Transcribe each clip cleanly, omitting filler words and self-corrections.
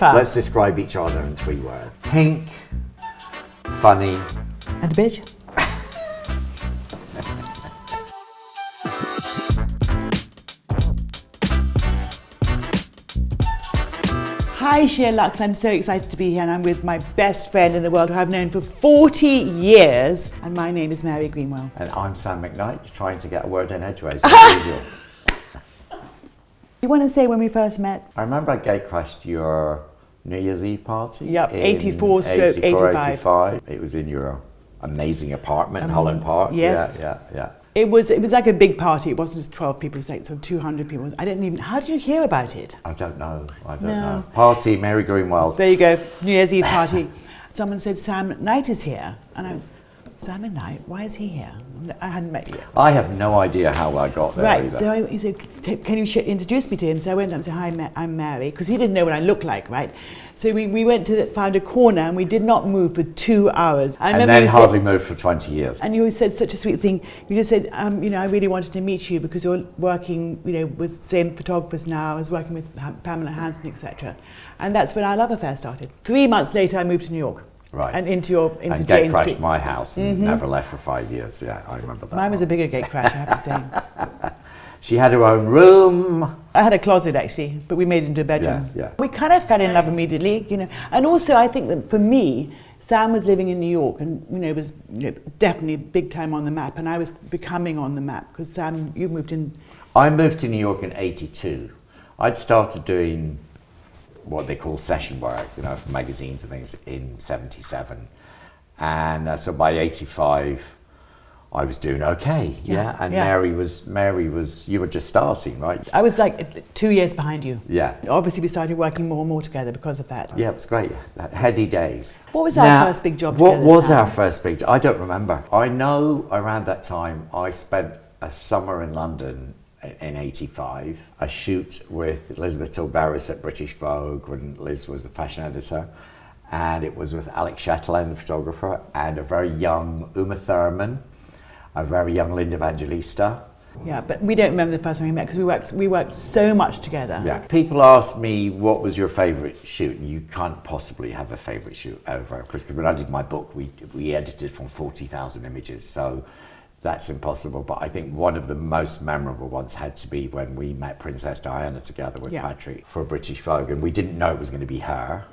Let's describe each other in 3 words. Pink, funny, And a bitch. Hi, Sheer Lux. I'm so excited to be here, and I'm with my best friend in the world who I've known for 40 years, and my name is Mary Greenwell. and I'm Sam McKnight, trying to get a word in edgeways as usual. You want to say when we first met? I remember I gate crashed your New Year's Eve party. Yep, in 84 stroke 85. 85. It was in your amazing apartment in Holland Park. Yes. Yeah. It was like a big party. It wasn't just 12 people, it was like sort of 200 people. I didn't even, how did you hear about it? I don't know. Party, Mary Greenwell's. There you go, New Year's Eve party. Someone said, Sam McKnight is here. And I went, Sam McKnight, why is he here? I hadn't met you yet. I have no idea how I got there Right, either. so he said, can you introduce me to him? So I went up and said, hi, I'm Mary, because he didn't know what I looked like, right? So we went to found a corner, and we did not move for 2 hours. And then hardly moved for 20 years. And you said such a sweet thing. You just said, I really wanted to meet you because you're working, with same photographers now. I was working with Pamela Hansen, etc. And that's when our love affair started. 3 months later, I moved to New York. Right. And into and Jane gate crashed Street. my house and never left for 5 years. Yeah, I remember that. Mine was a bigger gate crash, I have to say. She had her own room. I had a closet actually, but we made it into a bedroom. Yeah. We kind of fell in love immediately, And also I think that for me, Sam was living in New York and, was definitely big time on the map, and I was becoming on the map because Sam, you moved in. I moved to New York in 82. I'd started doing what they call session work, for magazines and things in 77. And so by 85, I was doing okay. And Mary was, you were just starting, right? I was like 2 years behind you. Yeah. Obviously we started working more and more together because of that. Yeah, it was great. Heady days. What was our first big job together? What was Sam? our first big job? I don't remember. I know around that time I spent a summer in London in 85, a shoot with Elizabeth Tilberis at British Vogue when Liz was the fashion editor, and it was with Alex Chatelain, the photographer, and a very young Uma Thurman, a very young Linda Evangelista. Yeah, but we don't remember the first time we met because we worked so much together. Yeah. People ask me what was your favourite shoot, and you can't possibly have a favourite shoot ever, because when I did my book, we edited from 40,000 images, so that's impossible. But I think one of the most memorable ones had to be when we met Princess Diana together with Patrick for British Vogue, and we didn't know it was going to be her.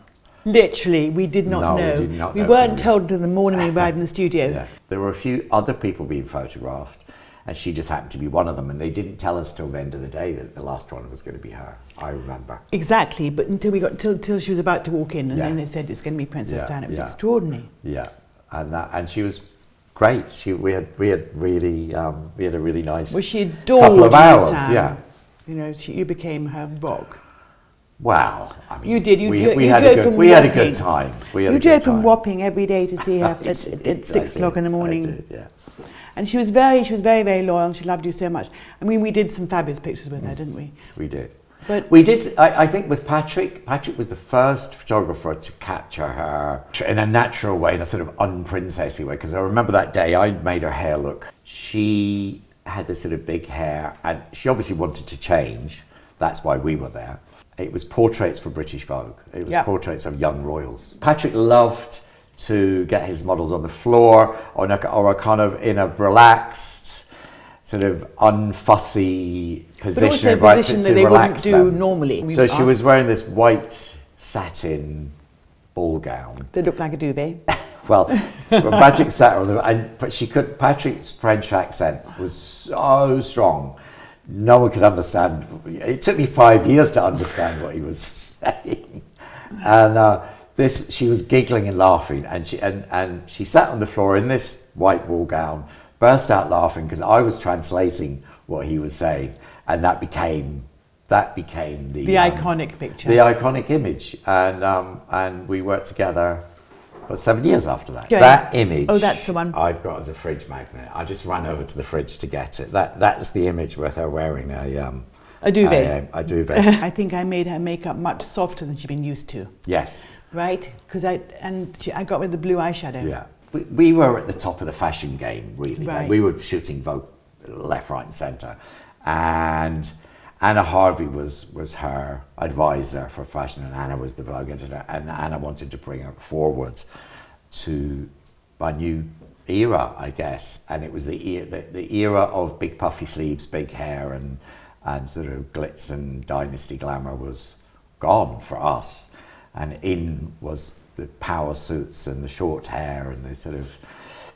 Literally, we did not know. We did not we know. weren't told until the morning we arrived in the studio. Yeah. There were a few other people being photographed, and she just happened to be one of them, and they didn't tell us till the end of the day that the last one was going to be her. I remember. Exactly, but until we got till she was about to walk in, and then they said it's going to be Princess Diana. It was extraordinary. Yeah, and she was great. We had a really nice. Well, she adored couple of hours. Sam. Yeah, you became her rock. Wow, I mean, you did. We had a good time. You drove from Wapping every day to see her at 6 o'clock in the morning. I did, yeah. And she was very, very loyal, and she loved you so much. I mean, we did some fabulous pictures with her, didn't we? We did. But we did. I think with Patrick was the first photographer to capture her in a natural way, in a sort of unprincessy way. Because I remember that day I made her hair look. She had this sort of big hair, and she obviously wanted to change. That's why we were there. It was portraits for British Vogue. It was portraits of young royals. Patrick loved to get his models on the floor or a kind of in a relaxed, sort of unfussy position, but also a position that they wouldn't do normally. So she was wearing this white satin ball gown. That looked like a duvet. Well, Patrick sat on them, but Patrick's French accent was so strong. No one could understand. It took me 5 years to understand what he was saying. And she was giggling and laughing, and she sat on the floor in this white ball gown, burst out laughing because I was translating what he was saying, and that became the iconic picture, the iconic image, and we worked together for 7 years after that. Okay. That image. Oh, that's the one I've got as a fridge magnet. I just ran over to the fridge to get it. That's the image with her wearing a duvet. A duvet. I think I made her makeup much softer than she'd been used to. Yes. Right? Because I got rid of the blue eyeshadow. Yeah. We were at the top of the fashion game, really. Right. We were shooting Vogue left, right, and centre, and Anna Harvey was her advisor for fashion, and Anna was the Vogue editor, and Anna wanted to bring her forward to a new era, I guess, and it was the era of big puffy sleeves, big hair, and sort of glitz and dynasty glamour was gone for us, and in was the power suits and the short hair and the sort of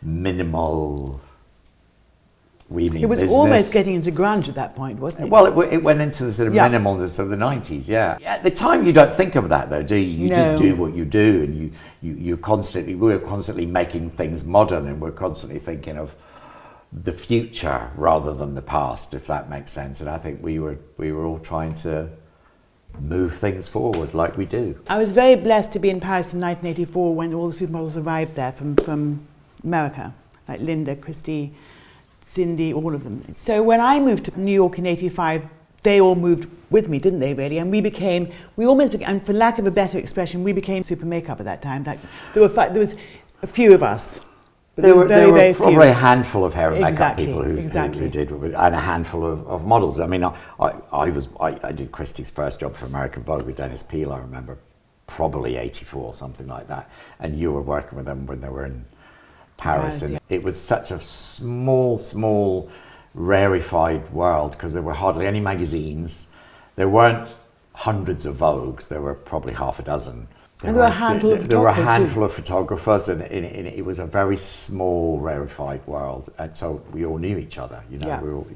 minimal weaving It was business. almost getting into grunge at that point, wasn't it? Well, it went into the sort of minimalness of the 90s, yeah. At the time, you don't think of that, though, do you? You just do what you do, and we're constantly making things modern, and we're constantly thinking of the future rather than the past, if that makes sense. And I think we were all trying to move things forward like we do. I was very blessed to be in Paris in 1984 when all the supermodels arrived there from America, like Linda, Christy, Cindy, all of them. So when I moved to New York in 85, they all moved with me, didn't they, really? And and for lack of a better expression, we became super makeup at that time. Like, there was a few of us. But There were very probably few. a handful of hair and makeup Exactly, people who exactly. did, and a handful of models. I mean, I did Christie's first job for American Vogue with Dennis Peel, I remember, probably 84, something like that. And you were working with them when they were in Paris, and it was such a small, rarefied world because there were hardly any magazines. There weren't hundreds of Vogues. There were probably half a dozen. And there were a handful of photographers. There were a handful of photographers, and it was a very small, rarefied world, and so we all knew each other. You know, Yeah. we were all,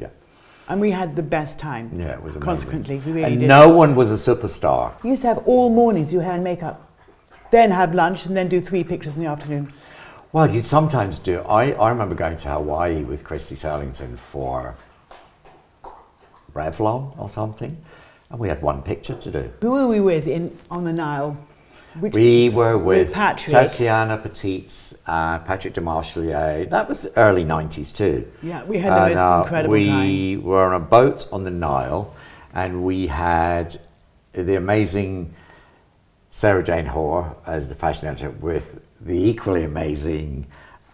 And we had the best time. Yeah, it was amazing. Consequently, we really and did. no one was a superstar. We used to have all mornings do hair and makeup, then have lunch, and then do 3 pictures in the afternoon. Well, you'd sometimes do. I remember going to Hawaii with Christy Turlington for Revlon or something, and we had 1 picture to do. Who were we with on the Nile? We were with Patrick. Tatiana Petit's, Patrick de Marchelier. That was early 90s too. Yeah, we had the most incredible time. We were on a boat on the Nile, and we had the amazing Sarah Jane Hoare as the fashion editor, with the equally amazing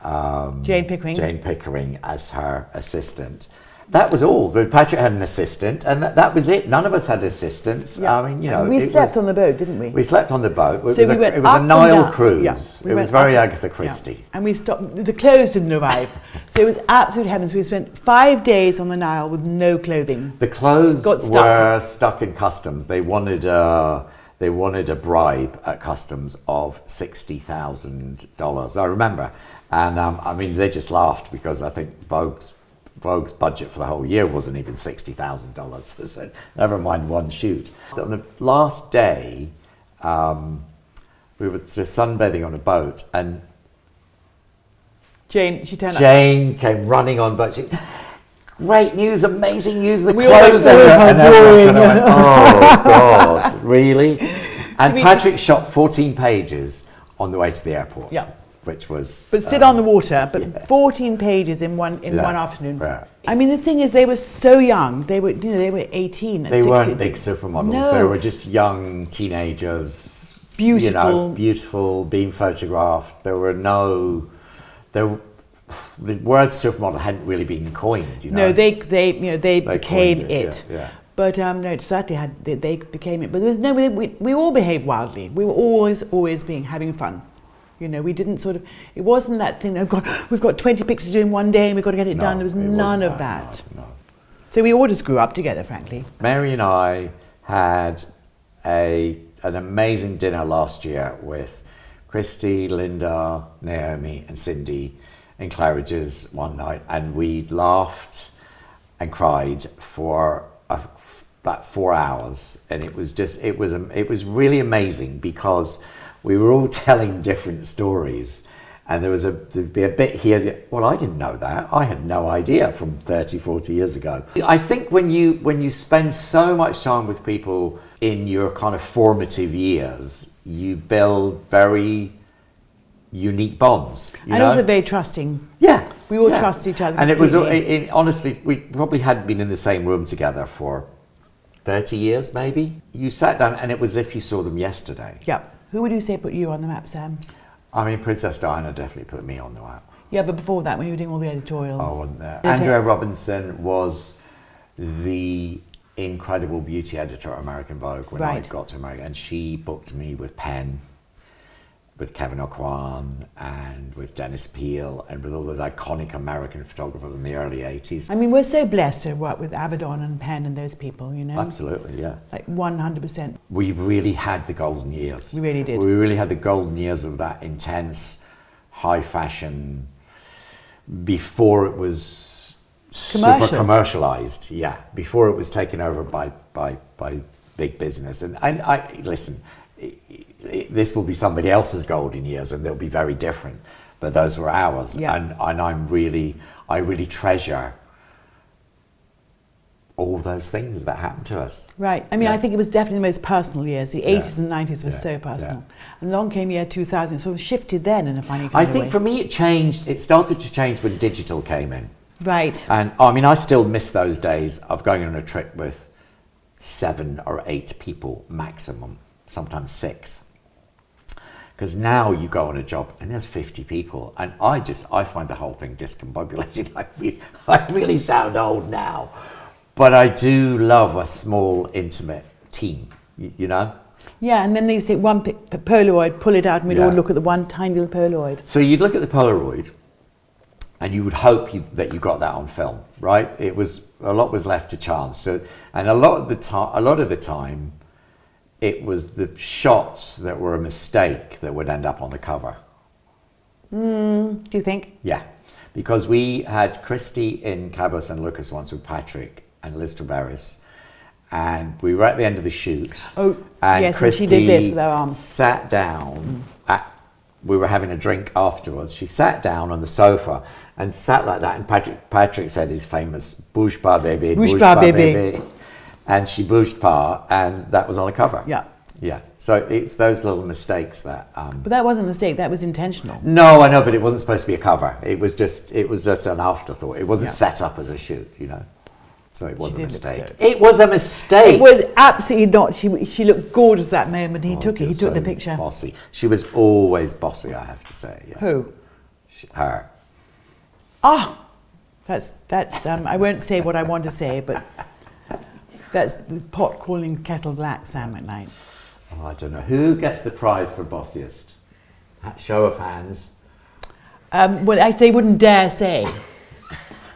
Jane Pickering. Jane Pickering as her assistant. That was all. But Patrick had an assistant, and that was it. None of us had assistants. Yeah. I mean, you know, and we slept on the boat, didn't we? We slept on the boat. It So was we a, went it was up a and Nile down. cruise. Yeah, we it was went very up- Agatha Christie. Yeah. And we stopped. The clothes didn't arrive, so it was absolute heaven. So we spent 5 days on the Nile with no clothing. The clothes Got stuck. were stuck in customs. They wanted a bribe at customs of $60,000. I remember, and I mean, they just laughed because I think Vogue's budget for the whole year wasn't even $60,000. So never mind one shoot. So on the last day, we were just sunbathing on a boat, and Jane, she turned up. Jane came running on boat. She, great news, amazing news, the We all went, clothes "Oh, are how and everyone boring." kind of went, oh God, really? And we- Patrick shot 14 pages on the way to the airport. Yeah. Which was... But sit on the water, but 14 pages in one afternoon. Yeah. I mean, the thing is, they were so young. They were 18. They weren't big supermodels. No. They were just young teenagers. Beautiful. You know, beautiful, being photographed. There were no... the word supermodel hadn't really been coined, you know. No, they became coined it. Yeah. But no, it certainly they became it. But there was no, we all behaved wildly. We were always having fun. You know, we didn't sort of, it wasn't that thing, oh God, we've got 20 pictures to do in one day and we've got to get it done. There was none of that. No. So we all just grew up together, frankly. Mary and I had an amazing dinner last year with Christy, Linda, Naomi and Cindy in Claridge's one night, and we laughed and cried for about 4 hours, and it was really amazing because we were all telling different stories, and there'd be a bit here that, well, I didn't know that. I had no idea from 30, 40 years ago. I think when you spend so much time with people in your kind of formative years, you build very unique bonds. You And know? also very trusting. Yeah. We all trust each other And it was, completely. honestly, we probably hadn't been in the same room together for 30 years, maybe. You sat down and it was as if you saw them yesterday. Yeah. Who would you say put you on the map, Sam? I mean, Princess Diana definitely put me on the map. Yeah, but before that, when you were doing all the editorial. I wasn't there. Yeah, Andrea Robinson was the incredible beauty editor at American Vogue when I got to America, and she booked me with Penn, with Kevin Aucoin, and with Dennis Peale, and with all those iconic American photographers in the early 80s. I mean, we're so blessed to work with Avedon and Penn and those people, you know? Absolutely, yeah. Like 100%. We really had the golden years. We really did. We really had the golden years of that intense, high fashion, before it was super commercialized, yeah. Before it was taken over by big business. And I listen, this will be somebody else's golden years, and they'll be very different, but those were ours. Yeah. And I really treasure all those things that happened to us. Right. I mean, I think it was definitely the most personal years. The 80s and 90s were so personal. And along came year 2000, it sort of shifted then in a funny kind of way. I think for me it changed, it started to change when digital came in. Right. And I mean, I still miss those days of going on a trip with 7 or 8 people maximum, sometimes 6. Because now you go on a job and there's 50 people, and I find the whole thing discombobulating. I really sound old now, but I do love a small, intimate team, you know? Yeah, and then they used to take one the Polaroid, pull it out, and we'd all look at the one tiny little Polaroid. So you'd look at the Polaroid, and you would hope that you got that on film, right? A lot was left to chance. So, and a lot of the time, it was the shots that were a mistake that would end up on the cover. Do you think? Yeah, because we had Christy in Cabo San Lucas once with Patrick and Liz Traveris, and we were at the end of the shoot. Oh, and yes, Christy and she did this with her arms. Sat down. We were having a drink afterwards. She sat down on the sofa and sat like that. And Patrick said his famous "Bouge pas, bébé, bouge pas, bébé," and she bouged pas, and that was on the cover. Yeah. Yeah. So it's those little mistakes that. But that wasn't a mistake. That was intentional. No, I know, but it wasn't supposed to be a cover. It was just an afterthought. It wasn't set up as a shoot, you know. So it was a mistake. It was a mistake. It was absolutely not. She looked gorgeous that moment. He took it. He took the picture. Bossy. She was always bossy, I have to say. Yeah. Who? Her. Oh, that's. I won't say what I want to say, but that's the pot calling kettle black, Sam McKnight. Oh, I don't know. Who gets the prize for bossiest? Show of hands. Well, they wouldn't dare say.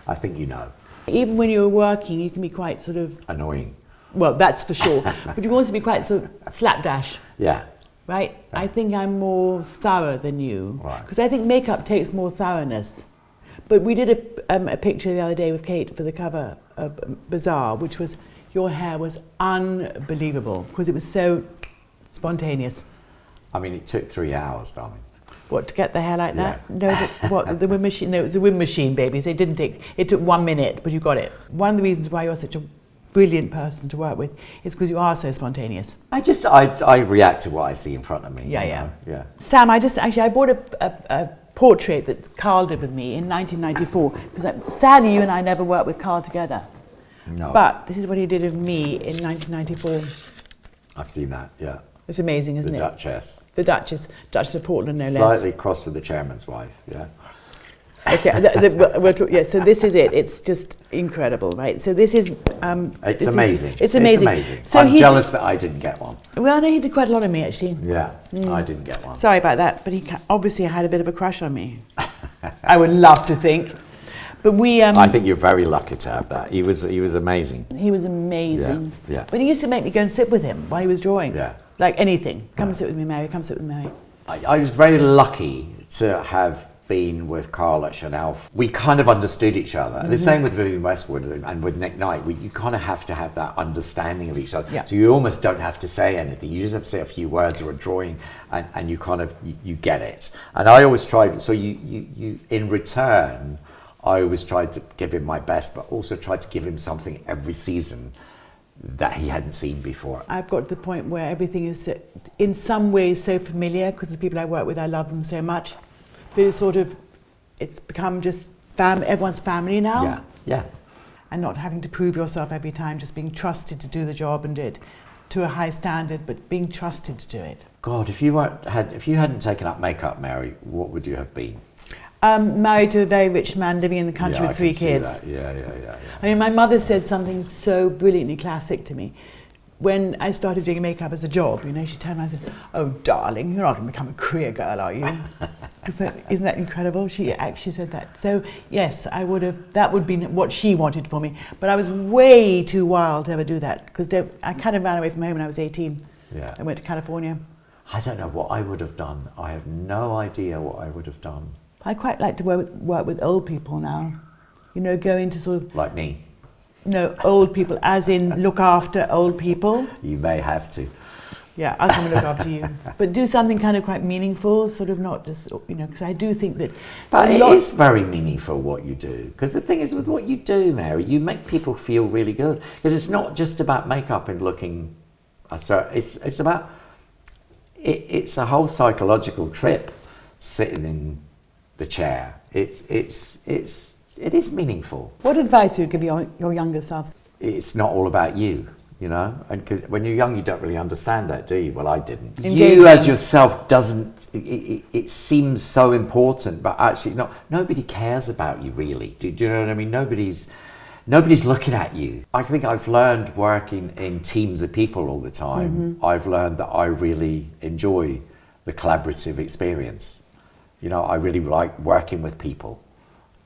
I think you know. Even when you're working, you can be quite sort of... Annoying. Well, that's for sure. But you can also be quite sort of slapdash. Yeah. Right? I think I'm more thorough than you. Right. Because I think makeup takes more thoroughness. But we did a picture the other day with Kate for the cover of Bazaar, which was, your hair was unbelievable because it was so spontaneous. I mean, it took 3 hours, darling. What, to get the hair like that? Yeah. No, the wind machine. No, it was a wind machine, baby. So it took 1 minute, but you got it. One of the reasons why you're such a brilliant person to work with is because you are so spontaneous. I react to what I see in front of me. Yeah. Sam, I bought a portrait that Carl did with me in 1994 because sadly you and I never worked with Carl together. No. But this is what he did of me in 1994. I've seen that. Yeah. It's amazing, isn't it? The Duchess. The Duchess of Portland, no less. Slightly crossed with the chairman's wife. Yeah. Okay, so this is it. It's just incredible, right? So this is... it's amazing. It's amazing. It's amazing. So I'm jealous that I didn't get one. Well, no, he did quite a lot of me, actually. Yeah, I didn't get one. Sorry about that, but he obviously had a bit of a crush on me. I would love to think. But I think you're very lucky to have that. He was amazing. He was amazing. Yeah. But he used to make me go and sit with him while he was drawing. Yeah. Like anything. Come and sit with me, Mary. Come sit with Mary. I was very lucky to have been with Carl at Chanel. We kind of understood each other. Mm-hmm. The same with Vivienne Westwood and with Nick Knight. You kind of have to have that understanding of each other. Yeah. So you almost don't have to say anything. You just have to say a few words or a drawing, and you kind of you get it. And I always tried. So you in return, I always tried to give him my best, but also tried to give him something every season that he hadn't seen before. I've got to the point where everything is in some ways so familiar because the people I work with, I love them so much. It's become just everyone's family now. Yeah. And not having to prove yourself every time, just being trusted to do the job and do it to a high standard, but being trusted to do it. God, if you hadn't taken up makeup, Mary, what would you have been? Married to a very rich man living in the country Yeah, with I 3 can see kids. that. Yeah. I mean, my mother said something so brilliantly classic to me. When I started doing makeup as a job, you know, she turned around and said, "Oh, darling, you're not going to become a career girl, are you?" Isn't that incredible? She actually said that. So, yes, that would be what she wanted for me. But I was way too wild to ever do that, because I kind of ran away from home when I was 18. Yeah. I went to California. I don't know what I would have done. I have no idea what I would have done. I quite like to work with old people now. You know, go into sort of... Like me. No, old people, as in look after old people. You may have to. Yeah, I'll come and look after you. But do something kind of quite meaningful, sort of not just, you know, because I do think that... But it is very meaningful what you do. Because the thing is, with what you do, Mary, you make people feel really good. Because it's not just about makeup and looking... It's about... It's a whole psychological trip sitting in the chair. It is meaningful. What advice would you give your younger self? It's not all about you, you know? And 'cause when you're young, you don't really understand that, do you? Well, I didn't. Engaging. You as yourself doesn't, it seems so important, but actually nobody cares about you really. Do you know what I mean? Nobody's looking at you. I think I've learned working in teams of people all the time. Mm-hmm. I've learned that I really enjoy the collaborative experience. You know, I really like working with people.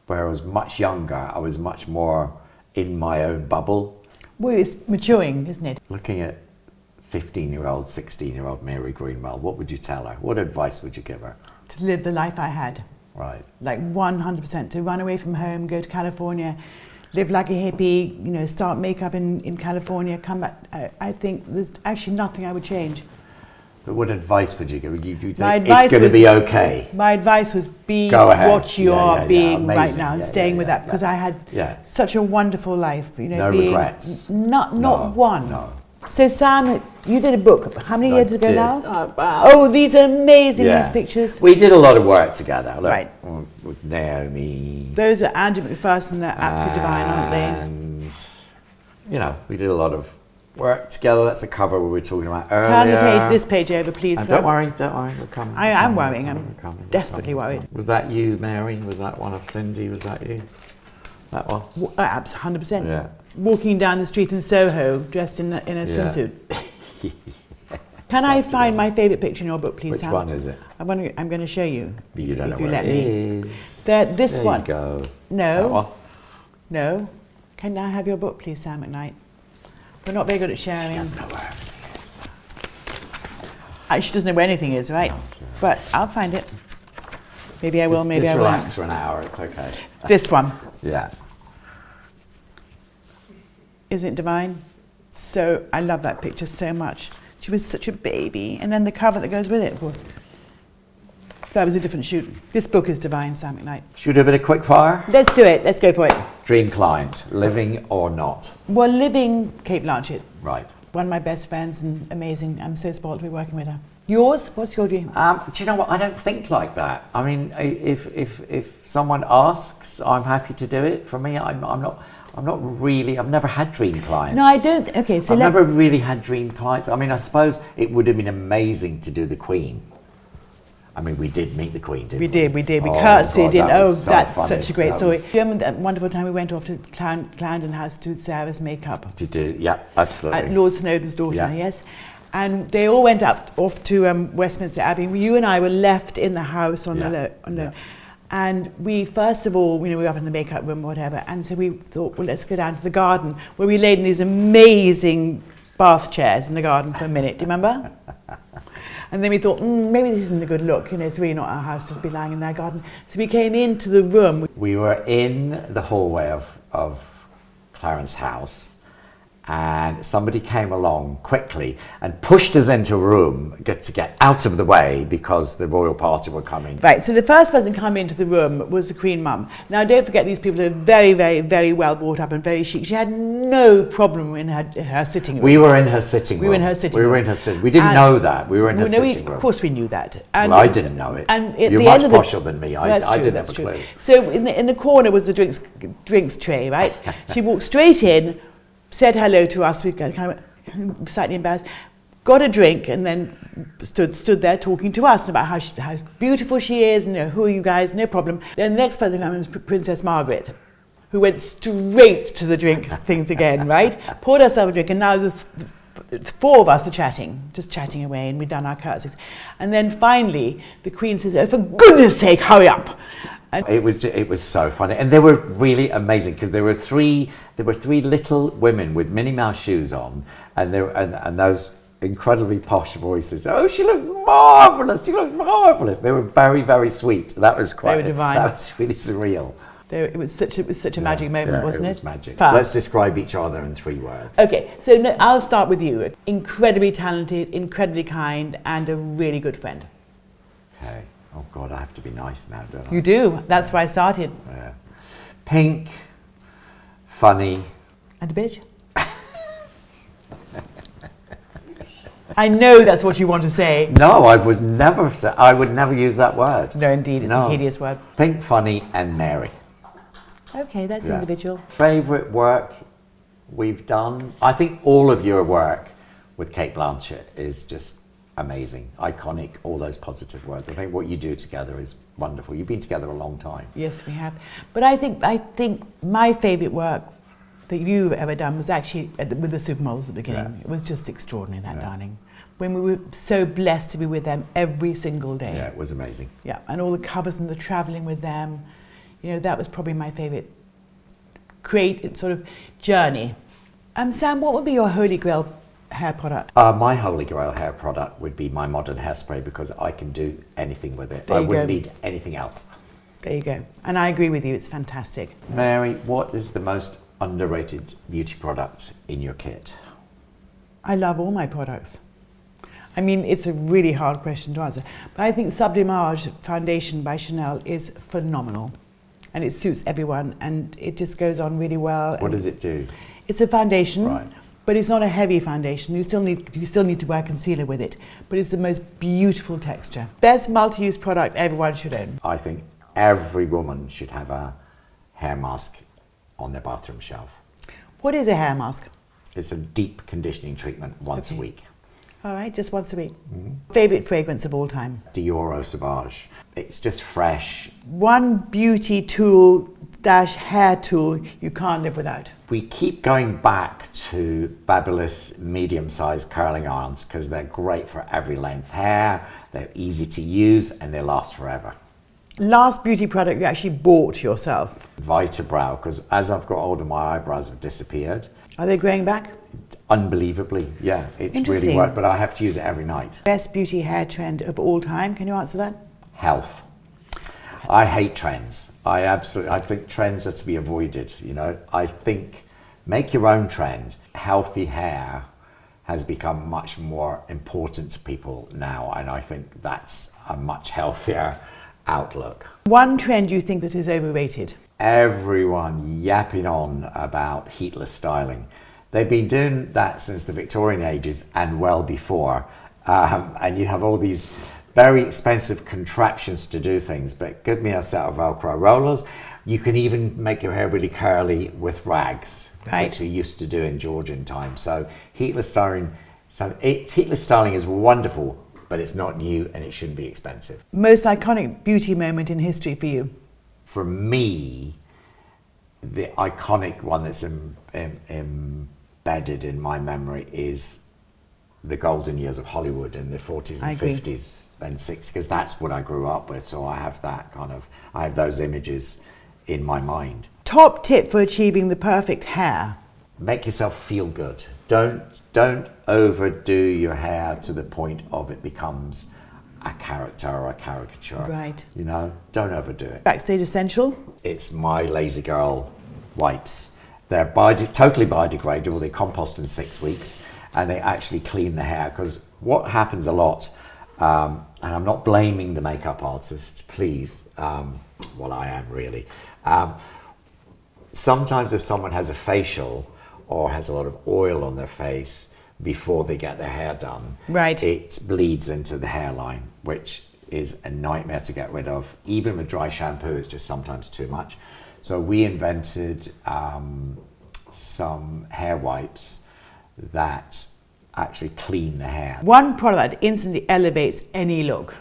Where I was much younger, I was much more in my own bubble. Well, it's maturing, isn't it? Looking at 15-year-old, 16-year-old Mary Greenwell, what would you tell her? What advice would you give her? To live the life I had. Right. Like 100%. To run away from home, go to California, live like a hippie, you know, start makeup in California, come back. I think there's actually nothing I would change. But what advice would you give? You think My advice it's going to was- be okay? My advice was be Go ahead. what you Yeah, are yeah, being yeah. right Amazing. now and Yeah, staying yeah, with yeah, that, because yeah. I had Yeah. such a wonderful life. You know, No being regrets? Not No, one. no. So Sam, you did a book. How many I years ago did. now? About- Oh, these are amazing, Yeah. these pictures. We did a lot of work together. Look, Right. with Naomi. Those are Andrew McPherson, and they're absolutely divine, aren't they? And, you know, we did a lot of work together. That's the cover we were talking about earlier. Turn the page, this page over, please. And don't worry, we're coming. I am worrying. We're I'm coming, we're desperately coming. worried. Was that you, Mary? Was that one of Cindy? Was that you? That one? 100%. Yeah. Walking down the street in Soho, dressed in a swimsuit. Can I find my favourite picture in your book, please, Which Sam? one is it? I'm going to show you. You don't know if you where let it me. is. This There one. you go. That No, one? no. Can I have your book, please, Sam McKnight? We're not very good at sharing. She doesn't know where. She doesn't know where anything is, right? But I'll find it. Maybe I will, maybe just I relax won't. for an hour. It's okay. This one. Yeah. Isn't it divine? So, I love that picture so much. She was such a baby. And then the cover that goes with it, of course. That was a different shoot. This book is divine, Sam McKnight. Should we do a bit of quick fire? Let's do it. Let's go for it. Dream client, living or not? Well, living Kate Blanchett. Right. One of my best friends and amazing. I'm so spoiled to be working with her. Yours? What's your dream? Do you know what? I don't think like that. I mean, if someone asks, I'm happy to do it. For me, I'm not really. I've never had dream clients. No, I don't. Okay, so I've never really had dream clients. I mean, I suppose it would have been amazing to do the Queen. I mean, we did meet the Queen, didn't we? We did. We Oh, curtsied God, in. that Oh, was so that's funny. such a great That story. was- Do you remember that wonderful time we went off to Clarendon House to do Sarah's makeup? To do, yeah, absolutely. At Lord Snowdon's daughter, Yeah. yes. And they all went off to Westminster Abbey. You and I were left in the house on Yeah. the loan. Yeah. And we, first of all, we were up in the makeup room or whatever, and so we thought, well, let's go down to the garden, where we laid in these amazing bath chairs in the garden for a minute. Do you remember? And then we thought, maybe this isn't a good look. It's really not our house to be lying in their garden. So we came into the room. We were in the hallway of Clarence's house, and somebody came along quickly and pushed us into a room to get out of the way because the royal party were coming. Right, so the first person to come into the room was the Queen Mum. Now, don't forget, these people are very, very, very well brought up and very chic. She had no problem in her sitting room. We were in her sitting room. We were in her sitting We were room. in her sitting. We didn't know that. We were in her sitting room. Of course we knew that. Well, I didn't know it. And at You're the much end of the, posher than me. I didn't have a clue. So in the corner was the drinks tray, right? She walked straight in, said hello to us. We kind of slightly embarrassed. got a drink, and then stood there talking to us about how beautiful she is, and who are you guys, no problem. Then the next person comes was Princess Margaret, who went straight to the drink things again, right? Poured herself a drink, and now the four of us are just chatting away, and we've done our curtsies. And then finally, the Queen says, "Oh, for goodness sake, hurry up." And it was so funny, and they were really amazing because there were three little women with Minnie Mouse shoes on, and those incredibly posh voices. "Oh, she looked marvelous! She looked marvelous!" They were very, very sweet. That was quite. They were divine. That was really surreal. It was such a magic moment, wasn't it? It was magic. Fun. Let's describe each other in 3 words. Okay, so I'll start with you. Incredibly talented, incredibly kind, and a really good friend. Okay. Oh God, I have to be nice now, don't I? You do. That's why I started. Yeah. Pink, funny. And a bitch. I know that's what you want to say. No, I would never use that word. No, indeed, it's a hideous word. Pink, funny, and Mary. Okay, that's individual. Favourite work we've done? I think all of your work with Kate Blanchett is just amazing, iconic, all those positive words. I think what you do together is wonderful. You've been together a long time. Yes, we have. But I think my favourite work that you've ever done was actually with the Supermodels at the beginning. Yeah. It was just extraordinary, darling. When we were so blessed to be with them every single day. Yeah, it was amazing. Yeah, and all the covers and the travelling with them. That was probably my favourite sort of journey. Sam, what would be your holy grail hair product? My holy grail hair product would be my modern hairspray because I can do anything with it. I wouldn't need anything else. There you go. And I agree with you, it's fantastic. Mary, what is the most underrated beauty product in your kit? I love all my products. I mean, it's a really hard question to answer, but I think Sublimage foundation by Chanel is phenomenal, and it suits everyone, and it just goes on really well. What does it do? It's a foundation, right, but it's not a heavy foundation. You still need to wear concealer with it, but it's the most beautiful texture. Best multi-use product everyone should own. I think every woman should have a hair mask on their bathroom shelf. What is a hair mask? It's a deep conditioning treatment once a week. All right, just once a week. Mm-hmm. Favorite fragrance of all time? Dior Eau Sauvage. It's just fresh. One beauty tool / hair tool you can't live without. We keep going back to fabulous medium-sized curling irons because they're great for every length hair, they're easy to use, and they last forever. Last beauty product you actually bought yourself? Vitabrow, because as I've got older, my eyebrows have disappeared. Are they growing back? Unbelievably, yeah. It's really worked, but I have to use it every night. Best beauty hair trend of all time, can you answer that? Health. I hate trends. I think trends are to be avoided, I think make your own trend. Healthy hair has become much more important to people now, and I think that's a much healthier outlook. One trend you think that is overrated? Everyone yapping on about heatless styling. They've been doing that since the Victorian ages and well before. And you have all these very expensive contraptions to do things, but give me a set of Velcro rollers. You can even make your hair really curly with rags, which you used to do in Georgian times. So heatless styling is wonderful, but it's not new and it shouldn't be expensive. Most iconic beauty moment in history for you? For me, the iconic one that's embedded in my memory is the golden years of Hollywood in the 40s and 50s and 60s, because that's what I grew up with. So I have those images in my mind. Top tip for achieving the perfect hair? Make yourself feel good. Don't overdo your hair to the point of it becomes a character or a caricature. Right. Don't overdo it. Backstage essential? It's my Lazy Girl wipes. They're totally biodegradable. They compost in 6 weeks, and they actually clean the hair. Because what happens a lot, and I'm not blaming the makeup artist, please. Well, I am really. Sometimes if someone has a facial or has a lot of oil on their face before they get their hair done, it bleeds into the hairline, which is a nightmare to get rid of. Even with dry shampoo, it's just sometimes too much. So we invented some hair wipes that actually clean the hair. One product that instantly elevates any look.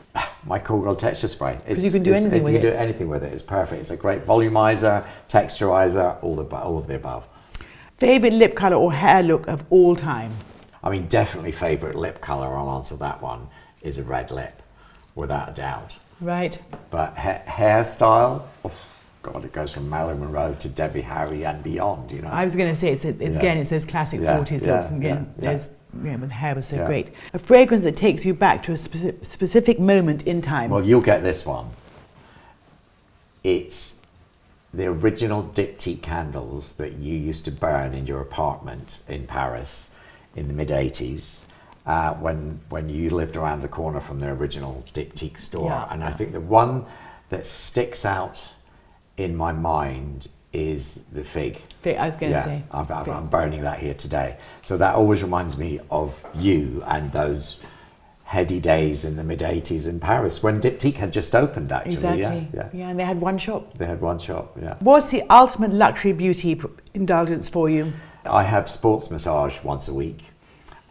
My Cool Girl Texture Spray. Because you can do anything with it. You can do anything with it. It's perfect. It's a great volumizer, texturizer, all of the above. Favorite lip color or hair look of all time? I mean, definitely favorite lip color, I'll answer that one, is a red lip, without a doubt. Right. But hairstyle, oh, God, it goes from Marilyn Monroe to Debbie Harry and beyond, you know. I was going to say, it's those classic 40s looks, and again, those, when the hair was so great. A fragrance that takes you back to a specific moment in time. Well, you'll get this one. It's the original diptyque candles that you used to burn in your apartment in Paris in the mid-80s, when you lived around the corner from the original diptyque store. Yeah. And I think the one that sticks out in my mind is the fig. I was going to say. I'm burning that here today. So that always reminds me of you and those heady days in the mid-80s in Paris when Diptyque had just opened, actually. Exactly. Yeah, And they had one shop. They had one shop, yeah. What's the ultimate luxury beauty indulgence for you? I have sports massage once a week,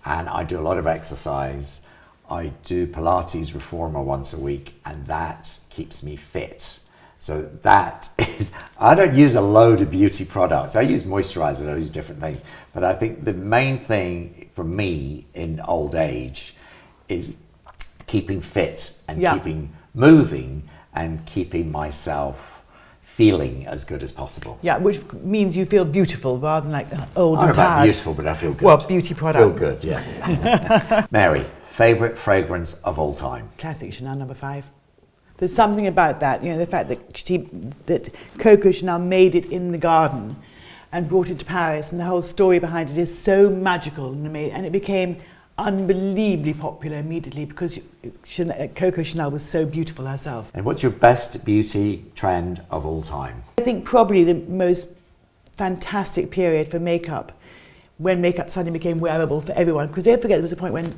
and I do a lot of exercise. I do Pilates reformer once a week, and that keeps me fit. So that is, I don't use a load of beauty products. I use moisturizer, I use different things. But I think the main thing for me in old age is keeping fit and keeping moving and keeping myself feeling as good as possible. Yeah, which means you feel beautiful rather than like old and I'm not tired. beautiful, but I feel good. Well, beauty product. Feel good, yeah. Mary, favorite fragrance of all time? Classic Chanel No. 5. There's something about that, you know, the fact that Coco Chanel made it in the garden and brought it to Paris, and the whole story behind it is so magical and amazing, and it became unbelievably popular immediately because Coco Chanel was so beautiful herself. And what's your best beauty trend of all time? I think probably the most fantastic period for makeup, when makeup suddenly became wearable for everyone, because don't forget there was a point when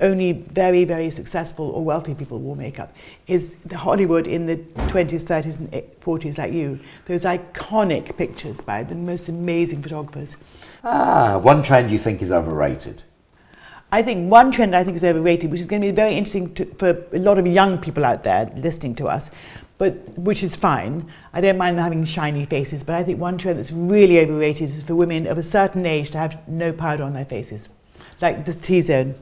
only very, very successful or wealthy people wore makeup, is the Hollywood in the 20s, 30s and 40s like you. Those iconic pictures by the most amazing photographers. One trend you think is overrated? I think one trend I think is overrated, which is going to be very interesting for a lot of young people out there listening to us, but which is fine. I don't mind them having shiny faces, but I think one trend that's really overrated is for women of a certain age to have no powder on their faces, like the T-zone.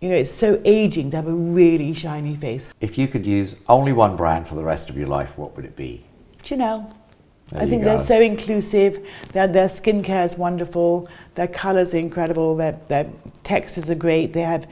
It's so aging to have a really shiny face. If you could use only one brand for the rest of your life, what would it be? Chanel. I think they're so inclusive. Their skincare is wonderful. Their colours are incredible. Their textures are great. They have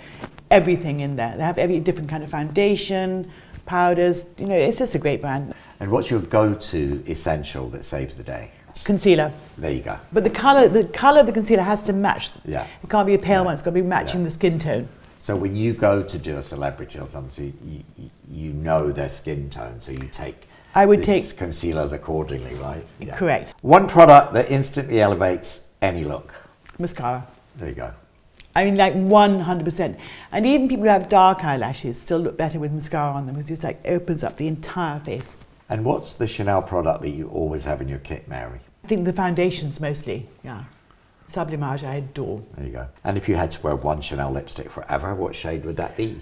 everything in there. They have every different kind of foundation, powders. It's just a great brand. And what's your go-to essential that saves the day? Concealer. There you go. But the colour of the concealer has to match. Yeah. It can't be a pale one. It's got to be matching the skin tone. So when you go to do a celebrity or something, you know their skin tone, so you take concealers accordingly, right? Yeah. Correct. One product that instantly elevates any look. Mascara. There you go. I mean, like 100%. And even people who have dark eyelashes still look better with mascara on them, because it just opens up the entire face. And what's the Chanel product that you always have in your kit, Mary? I think the foundations mostly, yeah. Sublimage, I adore. There you go. And if you had to wear one Chanel lipstick forever, what shade would that be?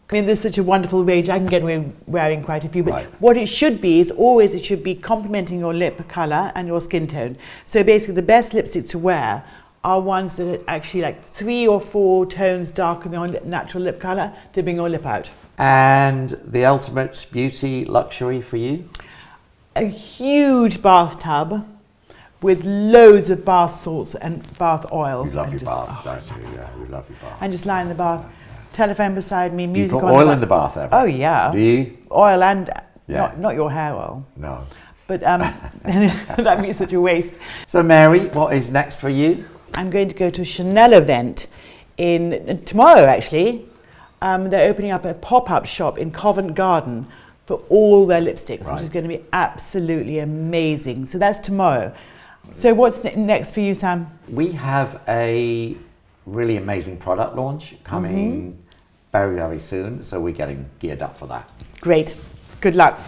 I mean, there's such a wonderful range. I can get away wearing quite a few, but what it should be is always it should be complementing your lip colour and your skin tone. So basically the best lipsticks to wear are ones that are actually like 3 or 4 tones darker than your natural lip colour to bring your lip out. And the ultimate beauty luxury for you? A huge bathtub with loads of bath salts and bath oils. You love your baths, don't you? Yeah, you love your bath. And just lie in the bath, telephone beside me, music on. Do you put oil in the bath ever? Oh yeah. Do you? Oil and, not your hair oil. No. But that'd be such a waste. So Mary, what is next for you? I'm going to go to a Chanel event tomorrow actually. They're opening up a pop-up shop in Covent Garden for all their lipsticks, which is going to be absolutely amazing. So that's tomorrow. So what's next for you, Sam? We have a really amazing product launch coming very, very soon. So we're getting geared up for that. Great. Good luck.